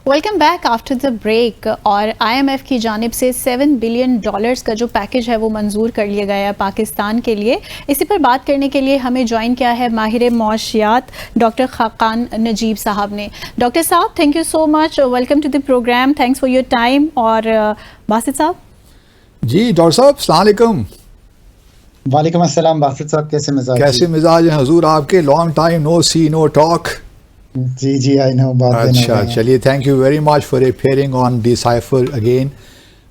Welcome back after the break. और IMF की जानिब से $7 बिलियन का जो पैकेज है वो मंजूर कर लिया गया है पाकिस्तान के लिए। इसी पर बात करने के लिए हमें ज्वाइन किया है माहिर मौशियात डॉक्टर खाकान नजीब साहब ने। डॉक्टर साहब, thank you so much, welcome to the programme, thanks for your time. और बासित साहब। जी डॉक्टर साहब, अस्सलाम वालेकुम। वालेकुम अस्सलाम। बासित साहब, कैसे मिजाज हैं हजूर आपके? Long time no see no talk. जी आई नो बात। अच्छा, चलिए, thank you very much for appearing on Decipher again.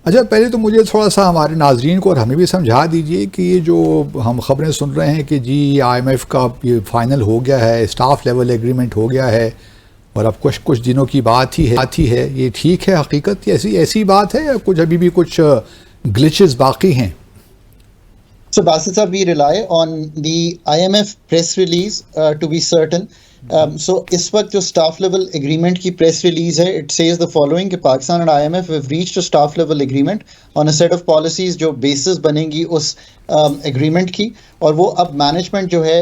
अच्छा, पहले तो मुझे थोड़ा सा हमारे नाजरीन को और हमें भी समझा दीजिए कि ये जो हम खबरें सुन रहे हैं कि जी आईएमएफ का ये फाइनल हो गया है, स्टाफ लेवल एग्रीमेंट हो गया है और अब कुछ दिनों की बात ही है, ये ठीक है? हकीकत ऐसी बात है या कुछ अभी भी कुछ ग्लिचेस बाकी हैं? So Basit sir, we rely on the IMF press release to be certain. So इस वक्त जो staff level agreement की press release है, it says the following कि Pakistan and IMF have reached a staff level agreement on a set of policies जो basis बनेंगी उस agreement की, और वो अब management जो है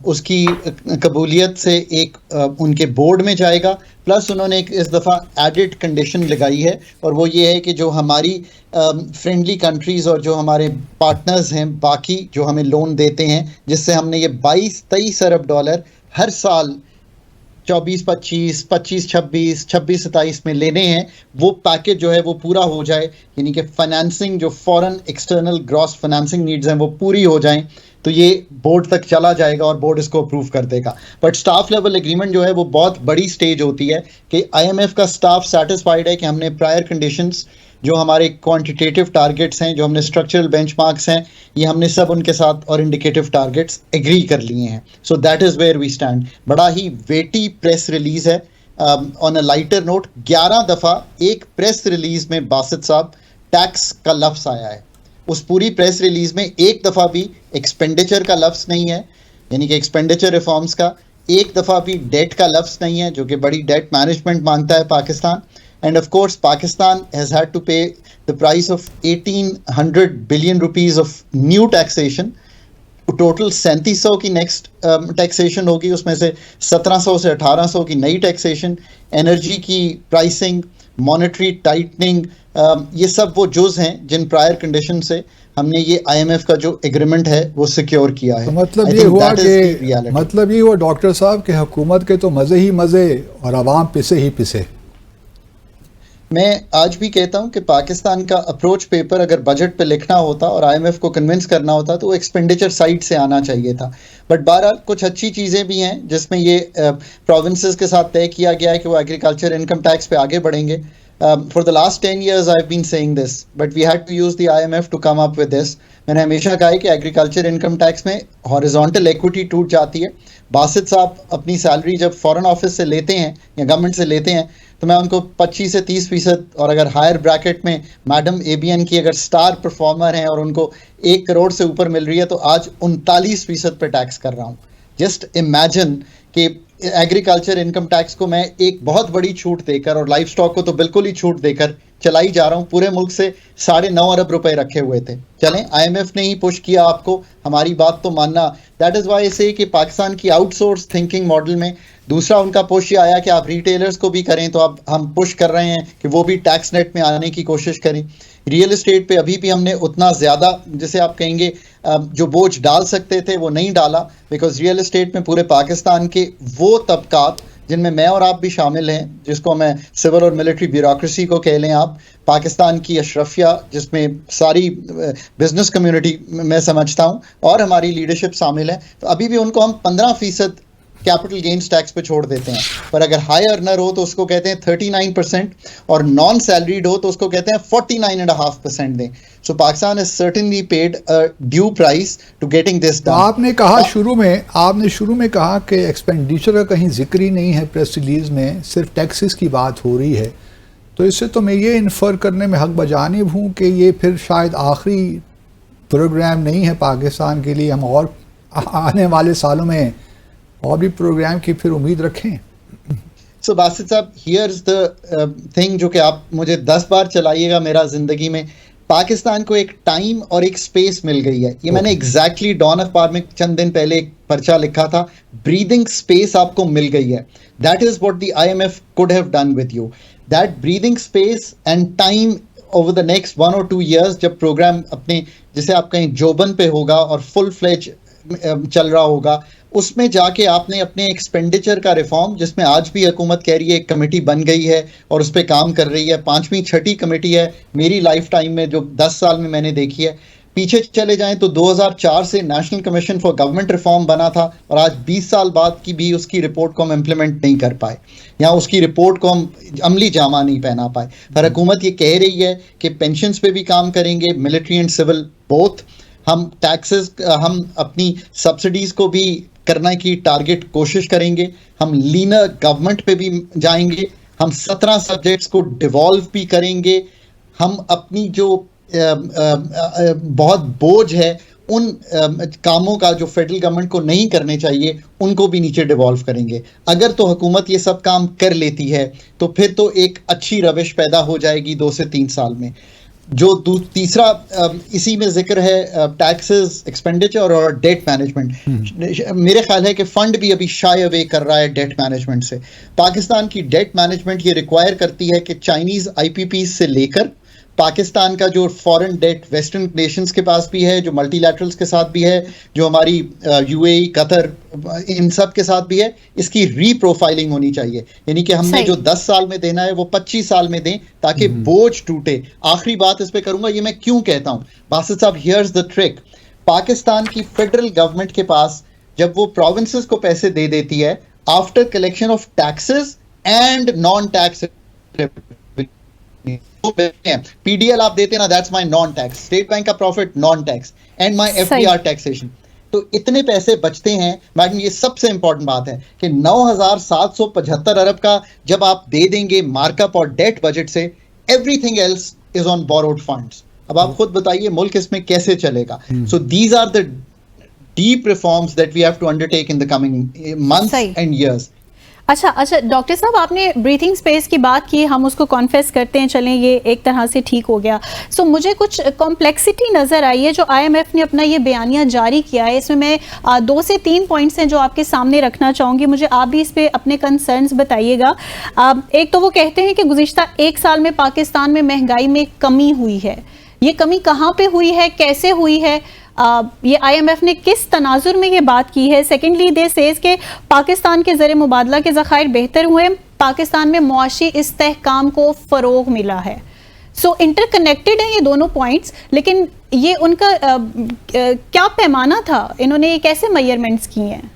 उसकी कबूलियत से एक उनके board में जाएगा। प्लस उन्होंने एक इस दफ़ा एडिड कंडीशन लगाई है, और वो ये है कि जो हमारी फ्रेंडली कंट्रीज़ और जो हमारे पार्टनर्स हैं बाकी जो हमें लोन देते हैं, जिससे हमने ये 22-23 अरब डॉलर हर साल 24-25, 25-26, 26-27 में लेने हैं, वो पैकेज जो है वो पूरा हो जाए, यानी कि फाइनेंसिंग जो foreign external gross financing needs हैं वो पूरी हो जाएं, तो ये बोर्ड तक चला जाएगा और बोर्ड इसको अप्रूव कर देगा। बट स्टाफ लेवल एग्रीमेंट जो है वो बहुत बड़ी स्टेज होती है कि आईएमएफ का स्टाफ सेटिस्फाइड है कि हमने प्रायर कंडीशंस जो हमारे क्वांटिटेटिव टारगेट्स हैं, जो हमने स्ट्रक्चरल बेंचमार्क्स हैं, ये हमने सब उनके साथ और इंडिकेटिव टारगेट्स एग्री कर लिए हैं। So that is where we stand. बड़ा ही वेटी प्रेस रिलीज़ है। ऑन अ लाइटर नोट, 11 दफ़ा एक प्रेस रिलीज़ में बासित साहब टैक्स का लफ्ज़ आया है। उस पूरी प्रेस रिलीज़ में एक दफ़ा भी एक्सपेंडिचर का लफ्ज़ नहीं है, यानी कि एक्सपेंडिचर रिफॉर्म्स का। एक दफ़ा भी डेट का लफ्ज़ नहीं है, जो कि बड़ी डेट मैनेजमेंट मांगता है Pakistan. And of course, Pakistan has had to pay the price of 1,800 billion rupees of new taxation. Total 3700 की नेक्स्ट टैक्सेशन होगी, उसमें से 1700 से 1800 की नई टैक्सेशन, एनर्जी की प्राइसिंग, मॉनेटरी टाइटनिंग, ये सब वो जुज़ हैं जिन प्रायर कंडीशन से हमने ये आईएमएफ का जो एग्रीमेंट है वो सिक्योर किया है। तो मतलब ये हुआ डॉक्टर साहब कि हुकूमत के तो मज़े ही मज़े और आवाम पिसे ही पिसे। मैं आज भी कहता हूं कि पाकिस्तान का अप्रोच पेपर अगर बजट पे लिखना होता और आईएमएफ को कन्विंस करना होता तो वो एक्सपेंडिचर साइड से आना चाहिए था। बट बहरहाल कुछ अच्छी चीज़ें भी हैं, जिसमें ये प्रोविंसेस के साथ तय किया गया है कि वो एग्रीकल्चर इनकम टैक्स पे आगे बढ़ेंगे। For the last 10 years I have been saying this, but we had to use the IMF to come up with this. मैंने हमेशा कहा है कि एग्रीकल्चर इनकम टैक्स में हॉरिजॉन्टल इक्विटी टूट जाती है। बासित साहब अपनी सैलरी जब फॉरेन ऑफिस से लेते हैं या गवर्नमेंट से लेते हैं तो मैं उनको 25 से 30%, और अगर हायर ब्रैकेट में मैडम एबीएन की अगर स्टार परफॉर्मर हैं और उनको 1 करोड़ से ऊपर मिल रही है तो आज 39% पे टैक्स कर रहा हूँ। जस्ट इमेजिन कि एग्रीकल्चर इनकम टैक्स को मैं एक बहुत बड़ी छूट देकर और लाइफ स्टॉक को तो बिल्कुल ही छूट देकर चलाई जा रहा हूँ। पूरे मुल्क से 9.5 अरब रुपए रखे हुए थे। चलें, आईएमएफ ने ही पुश किया आपको, हमारी बात तो मानना। दैट इज़ वाई से कि पाकिस्तान की आउटसोर्स थिंकिंग मॉडल में दूसरा उनका पुश ये आया कि आप रिटेलर्स को भी करें, तो अब हम पुश कर रहे हैं कि वो भी टैक्स नेट में आने की कोशिश करें। रियल एस्टेट पे अभी भी हमने उतना ज़्यादा, जैसे आप कहेंगे, जो बोझ डाल सकते थे वो नहीं डाला, बिकॉज रियल एस्टेट में पूरे पाकिस्तान के वो तबकात जिनमें मैं और आप भी शामिल हैं, जिसको मैं सिविल और मिलिट्री ब्यूरोक्रेसी को कह लें आप, पाकिस्तान की अशरफिया जिसमें सारी बिजनेस कम्युनिटी मैं समझता हूँ और हमारी लीडरशिप शामिल है, तो अभी भी उनको हम 15% कैपिटल गेन्स टैक्स पे छोड़ देते हैं। पर अगर हाई अर्नर हो तो उसको कहते हैं 39%, और नॉन सैलरीड हो तो उसको कहते हैं 49.5% दें। So Pakistan is certainly paid a due price to getting this done. आपने कहा शुरू में कहा कि एक्सपेंडिचर का कहीं जिक्र ही नहीं है प्रेस रिलीज में, सिर्फ टैक्सेस की बात हो रही है। तो इससे तो मैं ये इन्फर करने में हक बजानिब हूँ कि ये फिर शायद आखिरी प्रोग्राम नहीं है पाकिस्तान के लिए, हम और आने वाले सालों में और भी प्रोग्राम की फिर उम्मीद रखें। सो बासित साहब, हियर्स द थिंग जो कि आप मुझे 10 बार चलाइएगा मेरा ज़िंदगी में, पाकिस्तान को एक टाइम और एक स्पेस मिल गई है। ये मैंने एग्जैक्टली डॉन अखबार में चंद दिन पहले एक पर्चा लिखा था, ब्रीदिंग स्पेस आपको मिल गई है. That is what the IMF could have done with you. That breathing space and time over the next 1 or 2 years, जब प्रोग्राम अपने जैसे आप कहीं जोबन पे होगा और फुल फ्लेज चल रहा होगा, उसमें जाके आपने अपने एक्सपेंडिचर का रिफॉर्म, जिसमें आज भी हुकूमत कह रही है एक कमेटी बन गई है और उस पर काम कर रही है, 5वीं 6ठी कमेटी है मेरी लाइफ टाइम में जो 10 साल में मैंने देखी है. पीछे चले जाएं तो 2004 से national commission for government reform बना था और आज 20 साल बाद की भी उसकी रिपोर्ट को हम इम्प्लीमेंट नहीं कर पाए, या उसकी रिपोर्ट को हम अमली जामा नहीं पहना पाए. पर हुकूमत ये कह रही है कि पेंशन्स पे भी काम करेंगे, मिलिट्री एंड सिविल बोथ. हम टैक्सेस, हम अपनी सब्सिडीज को भी करने की टारगेट कोशिश करेंगे. हम लीनर गवर्नमेंट पे भी जाएंगे. हम 17 सब्जेक्ट्स को डिवॉल्व भी करेंगे. हम अपनी जो बहुत बोझ है उन कामों का जो फेडरल गवर्नमेंट को नहीं करने चाहिए, उनको भी नीचे डिवॉल्व करेंगे. अगर तो हुकूमत ये सब काम कर लेती है तो फिर तो एक अच्छी रविश पैदा हो जाएगी 2 से 3 साल में. जो तीसरा इसी में जिक्र है टैक्सेस, एक्सपेंडिचर और डेट मैनेजमेंट. मेरे ख्याल है कि फंड भी अभी शाय अवे कर रहा है डेट मैनेजमेंट से. पाकिस्तान की डेट मैनेजमेंट ये रिक्वायर करती है कि चाइनीज IPP से लेकर पाकिस्तान का जो फॉरेन डेट वेस्टर्न नेशंस के पास भी है, जो मल्टीलैटरल्स के साथ भी है, जो हमारी UAE, कतर, इन सब के साथ भी है, इसकी रीप्रोफाइलिंग होनी चाहिए. यानी कि हमने जो 10 साल में देना है वो 25 साल में दें ताकि बोझ टूटे. आखिरी बात इस पे करूंगा, ये मैं क्यों कहता हूं बासित साहब, हियर्स द ट्रिक. पाकिस्तान की फेडरल गवर्नमेंट के पास जब वो प्रोविंसेस को पैसे दे देती है after collection of taxes and non tax, PDL आप देते ना, that's my non tax. State bank का profit non tax and my FDR taxation. तो इतने पैसे बचते हैं. मैडम ये सबसे इंपॉर्टेंट बात है कि 9,775 अरब का जब आप दे देंगे मार्कअप और डेट बजट से, everything else is on borrowed funds. अब आप खुद बताइए मुल्क इसमें कैसे चलेगा. So these are the deep reforms that we have to undertake in the coming months and years. अच्छा डॉक्टर साहब, आपने ब्रीथिंग स्पेस की बात की, हम उसको कॉन्फेस करते हैं, चलें ये एक तरह से ठीक हो गया. सो मुझे कुछ कॉम्प्लेक्सिटी नज़र आई है जो IMF ने अपना ये बयानिया जारी किया है. इसमें मैं 2 से 3 पॉइंट्स हैं जो आपके सामने रखना चाहूँगी. मुझे आप भी इस पर अपने कंसर्न्स बताइएगा. एक तो वो कहते हैं कि गुज़िश्ता 1 साल में पाकिस्तान में महंगाई में कमी हुई है. ये कमी कहाँ पर हुई है, कैसे हुई है, ये IMF ने किस तनाजुर में ये बात की है. सेकेंडली दे सेज के पाकिस्तान के ज़र मुबादला के ज़खायर बेहतर हुए, पाकिस्तान में मुआशी इस्तेहकाम को फ़रोग मिला है. सो इंटरकनेक्टेड हैं ये दोनों पॉइंट्स, लेकिन ये उनका क्या पैमाना था, इन्होंने ये कैसे मेजरमेंट्स किए हैं.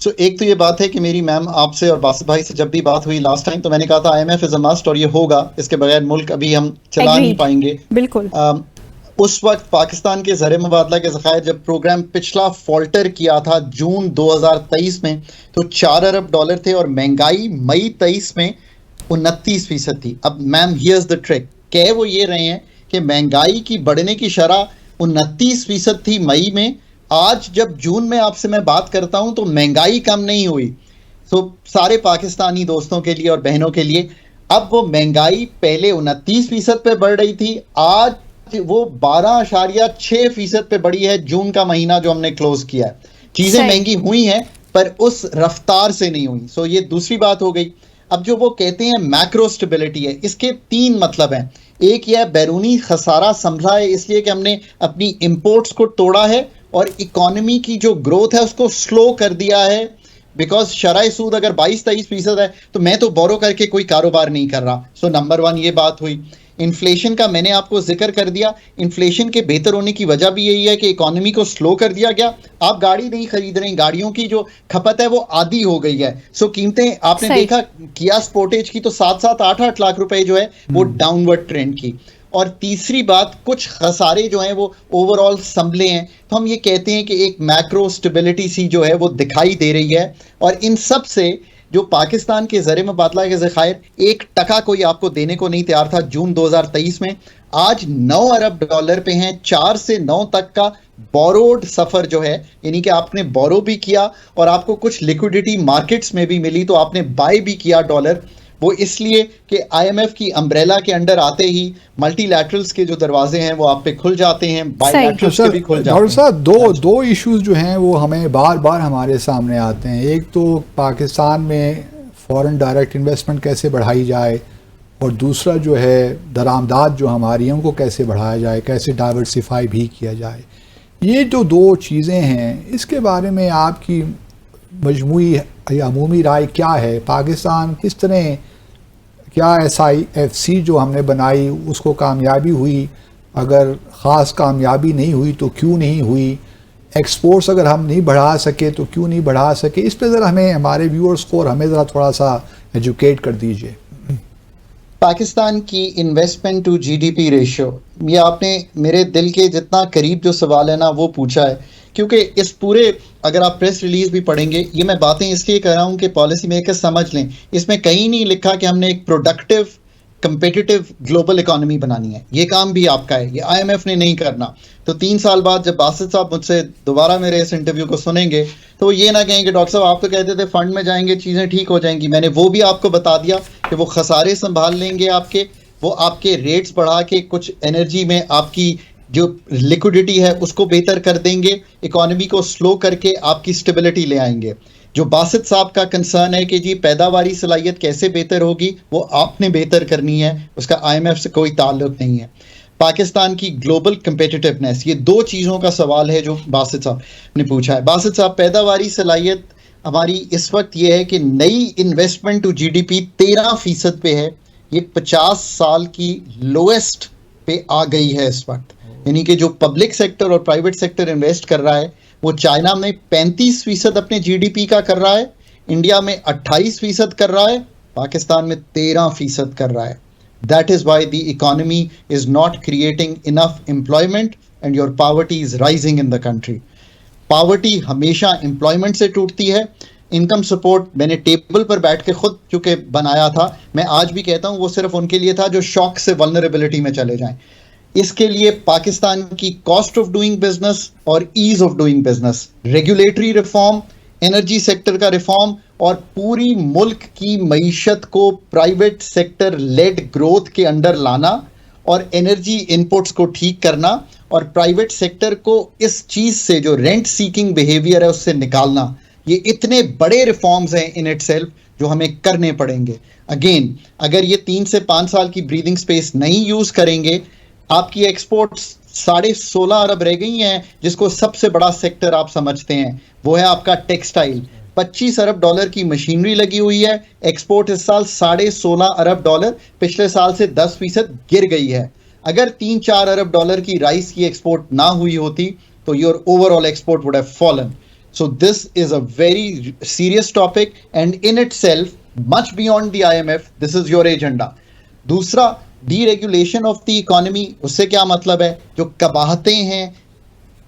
सो एक तो ये बात है कि मेरी मैम आपसे और बासित भाई से जब भी बात हुई लास्ट टाइम तो मैंने कहा था IMF इज अ मस्ट और ये होगा, इसके बगैर मुल्क अभी हम चला नहीं पाएंगे. बिल्कुल. उस वक्त पाकिस्तान के ज़र मुबादला के ज़खायर जब प्रोग्राम पिछला फॉल्टर किया था जून 2023 में तो 4 अरब डॉलर थे और महंगाई मई 23 में 29% थी. अब मैम हियर्स द ट्रिक, कह वो ये रहे हैं कि महंगाई की बढ़ने की शरह 29% थी मई में. आज जब जून में आपसे मैं बात करता हूं तो महंगाई कम नहीं हुई. तो सारे पाकिस्तानी दोस्तों के लिए और बहनों के लिए, अब वो महंगाई पहले 29% पे बढ़ रही थी, आज वो 12.6% पे बढ़ी है. जून का महीना जो हमने क्लोज किया है, चीजें महंगी हुई हैं पर उस रफ्तार से नहीं हुई. सो ये दूसरी बात हो गई. अब जो वो कहते हैं मैक्रो स्टेबिलिटी है, इसके 3 मतलब हैं. एक यह बैरूनी खसारा संभला है इसलिए कि हमने अपनी इंपोर्ट्स को तोड़ा है और इकोनॉमी की जो ग्रोथ है उसको स्लो कर दिया है. बिकॉज शरह सूद अगर 22-23% है तो मैं तो बोरो करके कोई कारोबार नहीं कर रहा. सो नंबर 1 ये बात हुई. इन्फ्लेशन का मैंने आपको जिक्र कर दिया. इन्फ्लेशन के बेहतर होने की वजह भी यही है कि इकोनॉमी को स्लो कर दिया गया. आप गाड़ी नहीं खरीद रहे, गाड़ियों की जो खपत है वो आधी हो गई है. सो कीमतें आपने देखा किया स्पोर्टेज की तो 7-7, 8-8 लाख रुपए जो है वो डाउनवर्ड ट्रेंड की. और तीसरी बात, कुछ खसारे जो हैं वो ओवरऑल संभले हैं. तो हम ये कहते हैं कि एक मैक्रो स्टेबिलिटी सी जो है वो दिखाई दे रही है. और इन सब से जो पाकिस्तान के ज़र मुबादला के ज़खायर 1% कोई आपको देने को नहीं तैयार था जून 2023 में, आज 9 अरब डॉलर पे हैं. 4 से 9 तक का बोरोड सफ़र जो है, यानी कि आपने बोरो भी किया और आपको कुछ लिक्विडिटी मार्केट्स में भी मिली तो आपने बाय भी किया डॉलर. वो इसलिए कि IMF की अम्ब्रेला के अंडर आते ही मल्टीलैटरल्स के जो दरवाजे हैं वो आप पे खुल जाते हैं, बायलैटरल्स के भी खुल जाते हैं। डॉक्टर साहब, दो इश्यूज जो हैं वो हमें बार बार हमारे सामने आते हैं। एक तो पाकिस्तान में फॉरेन डायरेक्ट इन्वेस्टमेंट कैसे बढ़ाई जाए, और दूसरा जो है दरामदाद जो हमारी हैं उनको कैसे बढ़ाया जाए, कैसे डाइवर्सिफाई भी किया जाए। ये जो दो चीज़ें हैं, इसके बारे में आपकी मजमूई या अमूमी राय क्या है? पाकिस्तान किस तरह, क्या SIFC जो हमने बनाई उसको कामयाबी हुई? अगर ख़ास कामयाबी नहीं हुई तो क्यों नहीं हुई? एक्सपोर्ट्स अगर हम नहीं बढ़ा सके तो क्यों नहीं बढ़ा सके? इस पे ज़रा हमें, हमारे व्यूअर्स को और हमें ज़रा थोड़ा सा एजुकेट कर दीजिए। पाकिस्तान की इन्वेस्टमेंट टू GDP रेशियो, ये आपने मेरे दिल के जितना करीब जो सवाल है ना वो पूछा है, क्योंकि इस पूरे, अगर आप प्रेस रिलीज भी पढ़ेंगे, ये मैं बातें इसलिए कर रहा हूँ कि पॉलिसी मेकर समझ लें, इसमें कहीं नहीं लिखा कि हमने एक प्रोडक्टिव कंपेटिटिव ग्लोबल इकोनॉमी बनानी है। ये काम भी आपका है, ये IMF ने नहीं करना। तो 3 साल बाद जब बासित साहब मुझसे दोबारा मेरे इस इंटरव्यू को सुनेंगे तो वो ये ना कहें कि डॉक्टर साहब आप तो कहते थे फंड में जाएंगे चीज़ें ठीक हो जाएंगी। मैंने वो भी आपको बता दिया कि वो खसारे संभाल लेंगे आपके, वो आपके रेट्स बढ़ा के कुछ एनर्जी में आपकी जो लिक्विडिटी है उसको बेहतर कर देंगे, इकोनॉमी को स्लो करके आपकी स्टेबिलिटी ले आएंगे। जो बासित साहब का कंसर्न है कि जी पैदावारी सलाहियत कैसे बेहतर होगी, वो आपने बेहतर करनी है, उसका IMF से कोई ताल्लुक नहीं है। पाकिस्तान की ग्लोबल कंपेटिटिवनेस, ये दो चीज़ों का सवाल है जो बासित साहब ने पूछा है। बासित साहब, पैदावारी सलाहियत हमारी इस वक्त ये है कि नई इन्वेस्टमेंट टू GDP 13% पे है, ये 50 साल की लोएस्ट पे आ गई है इस वक्त। यानी कि जो पब्लिक सेक्टर और प्राइवेट सेक्टर इन्वेस्ट कर रहा है वो चाइना में 35% अपने GDP का कर रहा है, इंडिया में 28% कर रहा है, पाकिस्तान में 13% कर रहा है। That is why the economy is not creating enough employment and your poverty is rising in the country. Poverty हमेशा employment से टूटती है। इनकम सपोर्ट मैंने टेबल पर बैठ के खुद चूंकि बनाया था, मैं आज भी कहता हूँ वो सिर्फ उनके लिए था जो शॉक से वल्नरेबिलिटी में चले जाएं। इसके लिए पाकिस्तान की कॉस्ट ऑफ डूइंग बिजनेस और ease of doing business, regulatory reform, energy sector का रिफॉर्म और पूरी मुल्क की मईशत को प्राइवेट सेक्टर लेड ग्रोथ के अंडर लाना और एनर्जी इनपुट्स को ठीक करना और प्राइवेट सेक्टर को इस चीज़ से जो रेंट सीकिंग बिहेवियर है उससे निकालना, ये इतने बड़े रिफॉर्म्स हैं इन इटसेल्फ जो हमें करने पड़ेंगे। अगेन, अगर ये 3 से 5 साल की ब्रीदिंग स्पेस नहीं यूज़ करेंगे, आपकी एक्सपोर्ट्स 16.5 अरब रह गई हैं, जिसको सबसे बड़ा सेक्टर आप समझते हैं वो है आपका टेक्सटाइल। 25 अरब डॉलर की मशीनरी लगी हुई है, एक्सपोर्ट इस साल 16.5 अरब डॉलर, पिछले साल से 10% गिर गई है। अगर 3-4 अरब डॉलर की राइस की एक्सपोर्ट ना हुई होती तो your overall export would have fallen. So this is a very serious topic and in itself much beyond the IMF, this is your agenda. दूसरा, डीरेगुलेशन ऑफ द इकोनॉमी, उससे क्या मतलब है? जो कबाहतें हैं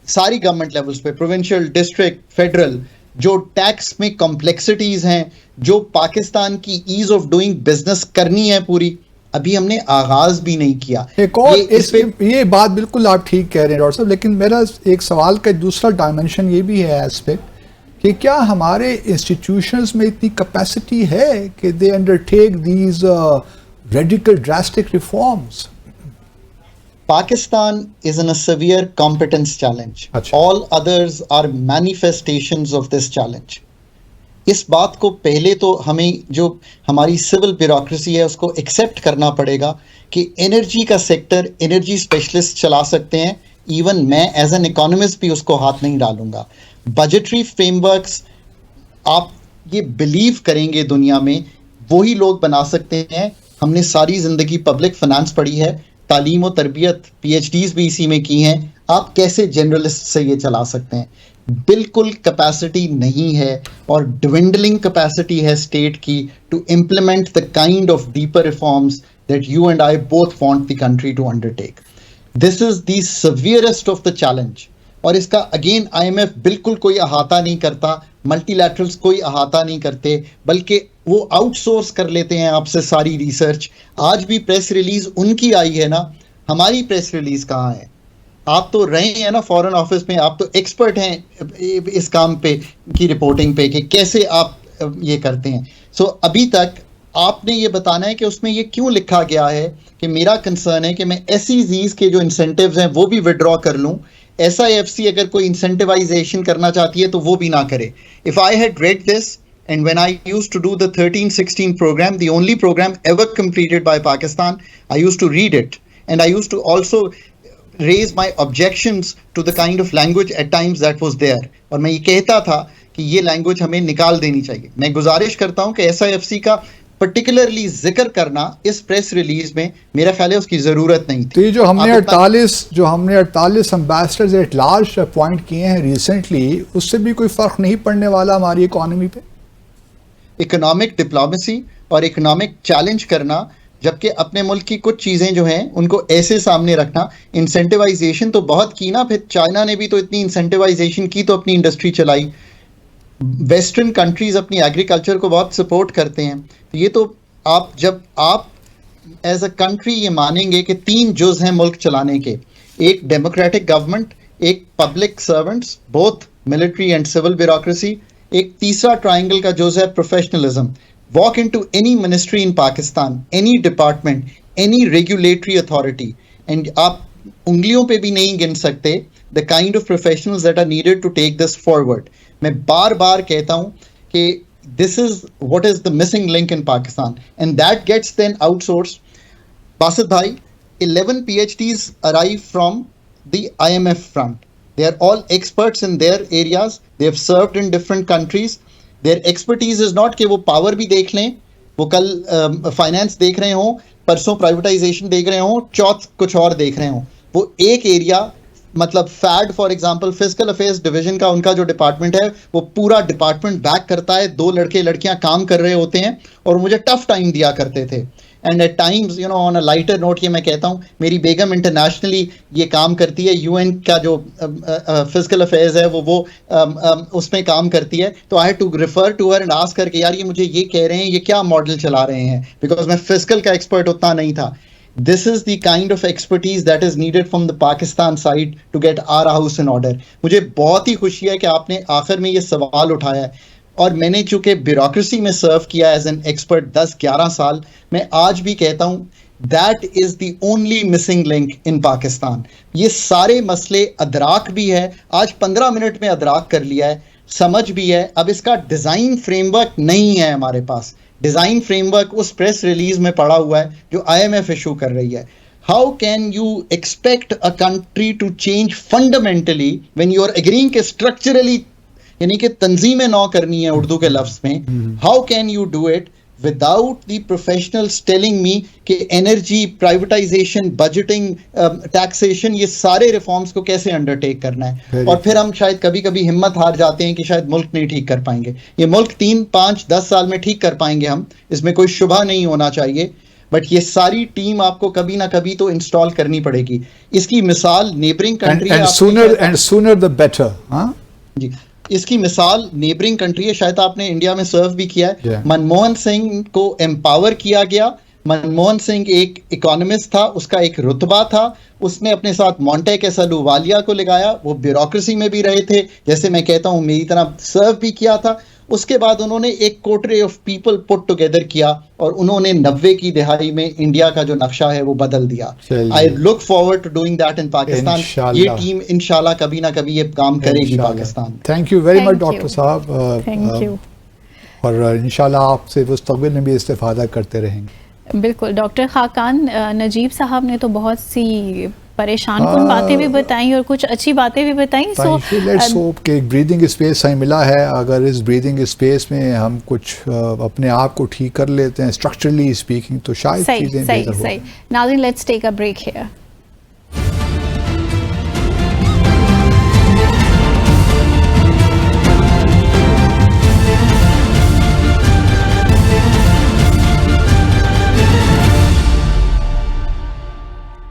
सारी गवर्नमेंट लेवल्स पे, प्रोविंशियल, डिस्ट्रिक्ट, फेडरल, जो टैक्स में कॉम्प्लेक्सिटीज हैं, जो पाकिस्तान की ईज ऑफ डूइंग बिजनेस करनी है पूरी, अभी हमने आगाज भी नहीं किया। एक और ये बात बिल्कुल आप ठीक कह रहे हैं डॉक्टर साहब, लेकिन मेरा एक सवाल का दूसरा डायमेंशन ये भी है एस्पेक्ट कि क्या हमारे इंस्टीट्यूशंस में इतनी कैपेसिटी है कि they undertake these radical drastic reforms? Pakistan is in a severe competence challenge. All others are manifestations of this challenge. इस बात को पहले तो हमें जो हमारी सिविल ब्यूरोक्रेसी है उसको एक्सेप्ट करना पड़ेगा कि एनर्जी का सेक्टर एनर्जी स्पेशलिस्ट चला सकते हैं। इवन मैं एज एन इकोनॉमिस्ट भी उसको हाथ नहीं डालूंगा। बजटरी फ्रेमवर्क्स आप ये बिलीव करेंगे दुनिया में वही लोग बना सकते हैं। हमने सारी ज़िंदगी पब्लिक फाइनेंस पढ़ी है, तालीम और तरबियत PhDs भी इसी में की हैं। आप कैसे जनरलिस्ट से ये चला सकते हैं? बिल्कुल कैपेसिटी नहीं है और ड्विंडलिंग कैपेसिटी है स्टेट की to implement the kind of deeper reforms that you and I both want the country to undertake. This is the severest of the challenge. और इसका अगेन IMF बिल्कुल कोई अहाता नहीं करता, मल्टीलैटरल्स कोई अहाता नहीं करते, बल्कि वो आउटसोर्स कर लेते हैं आपसे सारी रिसर्च। आज भी प्रेस रिलीज उनकी आई है ना, हमारी प्रेस रिलीज कहाँ है? आप तो रहे हैं ना फॉरेन ऑफिस में, आप तो एक्सपर्ट हैं इस काम पे की रिपोर्टिंग पे कि कैसे आप ये करते हैं। सो अभी तक आपने ये बताना है कि उसमें ये क्यों लिखा गया है कि मेरा कंसर्न है कि मैं SEZs के जो इंसेंटिव्स हैं वो भी विड्रॉ कर लूं, SIFC अगर कोई इंसेंटिवाइजेशन करना चाहती है तो वो भी ना करे. If I had read this and when I used to do the 13-16 program, the only program ever completed by Pakistan, I used to read it and I used to also raise my objections to the kind of language at times that was there. और मैं ये कहता था कि ये language हमें निकाल देनी चाहिए. मैं गुजारिश करता हूं कि SIFC का पर्टिकुलरली जिक्र करना इस प्रेस रिलीज में मेरा ख्याल है उसकी जरूरत नहीं थी. तो ये जो हमने 48 एम्बेसडर्स एट लार्ज अपॉइंट किए हैं रिसेंटली, उससे भी कोई फर्क नहीं पड़ने वाला हमारी इकोनॉमी पे? इकोनॉमिक डिप्लोमेसी और इकोनॉमिक चैलेंज करना, जबकि अपने मुल्क की कुछ चीज़ें जो हैं उनको ऐसे सामने रखना. इंसेंटिवाइजेशन तो बहुत की ना, फिर चाइना ने भी तो इतनी इंसेंटिवाइजेशन की तो अपनी इंडस्ट्री चलाई. वेस्टर्न कंट्रीज अपनी एग्रीकल्चर को बहुत सपोर्ट करते हैं. ये तो जब आप एज अ कंट्री ये मानेंगे कि 3 जुज हैं मुल्क चलाने के, एक डेमोक्रेटिक गवर्नमेंट, एक public servants both military and civil bureaucracy, एक तीसरा ट्रायंगल का जुज है professionalism. Walk into any ministry in Pakistan, any department, any regulatory authority, and आप उंगलियों पे भी नहीं गिन सकते the kind of professionals that are needed to take this forward. मैं बार बार कहता हूँ कि this is what is the missing link in Pakistan, and that gets then outsourced. Basit bhai, 11 PhDs arrive from the IMF front. They are all experts in their areas. They have served in different countries. Their expertise is not कि वो power भी देख लें, वो कल finance देख रहे हों, परसों प्राइवेटाइजेशन देख रहे हों, चौथ कुछ और देख रहे हों. वो एक एरिया, मतलब फैड for example physical affairs division का उनका जो डिपार्टमेंट है वो पूरा डिपार्टमेंट बैक करता है. 2 लड़के लड़कियां काम कर रहे होते हैं और मुझे टफ टाइम दिया करते थे. And at times you know on a lighter note ये मैं कहता हूँ, मेरी बेगम इंटरनेशनली ये काम करती है, UN का जो फिजिकल अफेयर्स है वो उसमें काम करती है. तो I had to refer to her and ask करके यार ये मुझे ये कह रहे हैं, ये क्या मॉडल चला रहे हैं, बिकॉज मैं फिजिकल का एक्सपर्ट उतना नहीं था. This is the kind of expertise that is needed from the Pakistan side to get our house in order. मुझे बहुत ही खुशी है कि आपने आखिर में ये सवाल उठाया है, और मैंने चूंकि ब्यूरोक्रेसी में सर्व किया एज एन एक्सपर्ट 10-11 साल, मैं आज भी कहता हूँ that is the only missing link in Pakistan. ये सारे मसले अदराक भी है, आज 15 मिनट में अदराक कर लिया है, समझ भी है. अब इसका डिज़ाइन फ्रेमवर्क नहीं है हमारे पास. डिज़ाइन फ्रेमवर्क उस प्रेस रिलीज में पड़ा हुआ है जो IMF इशू कर रही है. How can you expect a country to change fundamentally when you are agreeing के स्ट्रक्चरली, यानी कि तंजीमें नौ करनी है उर्दू के लफ्ज में. How can you do it without the professionals telling me कि एनर्जी, प्राइवेटाइजेशन, बजटिंग, टैक्सेशन, ये सारे रिफॉर्म्स को कैसे अंडरटेक करना है. और फिर हम शायद कभी कभी हिम्मत हार जाते हैं कि शायद मुल्क नहीं ठीक कर पाएंगे. ये मुल्क 3, 5, 10 साल में ठीक कर पाएंगे हम, इसमें कोई शुबा नहीं होना चाहिए. बट ये सारी टीम आपको कभी ना कभी तो इंस्टॉल करनी पड़ेगी. इसकी मिसाल neighbouring country and sooner the better. जी, इसकी मिसाल नेबरिंग कंट्री है, शायद आपने इंडिया में सर्व भी किया है. मनमोहन सिंह को एम्पावर किया गया. मनमोहन सिंह एक इकोनॉमिस्ट था, उसका एक रुतबा था, उसने अपने साथ मोंटेक अहलूवालिया को लगाया. वो ब्यूरोक्रेसी में भी रहे थे, जैसे मैं कहता हूँ मेरी तरह सर्व भी किया था. उसके बाद उन्होंने एक Kotre of people put together किया और उन्होंने 90 की दिहाई में इंडिया का जो नक्शा है वो बदल दिया. I look forward to doing that in Pakistan. ये टीम इंशाल्लाह कभी ना कभी ये काम करेगी Pakistan. Thank you very much doctor साहब, थैंक यू, और इंशाल्लाह आपसे मुस्तक़बिल में भी इस्तेफादा करते रहेंगे. बिल्कुल. डॉक्टर खाकान नजीब साहब ने तो बहुत सी परेशान कुन बातें भी बताई और कुछ अच्छी बातें भी बताई. सो लेट्स होप कि एक ब्रीदिंग स्पेस हमें मिला है. अगर इस ब्रीदिंग स्पेस में हम कुछ अपने आप को ठीक कर लेते हैं स्ट्रक्चरली स्पीकिंग, तो शायद चीजें बेहतर हो. नाज़रीन, let's take a break here.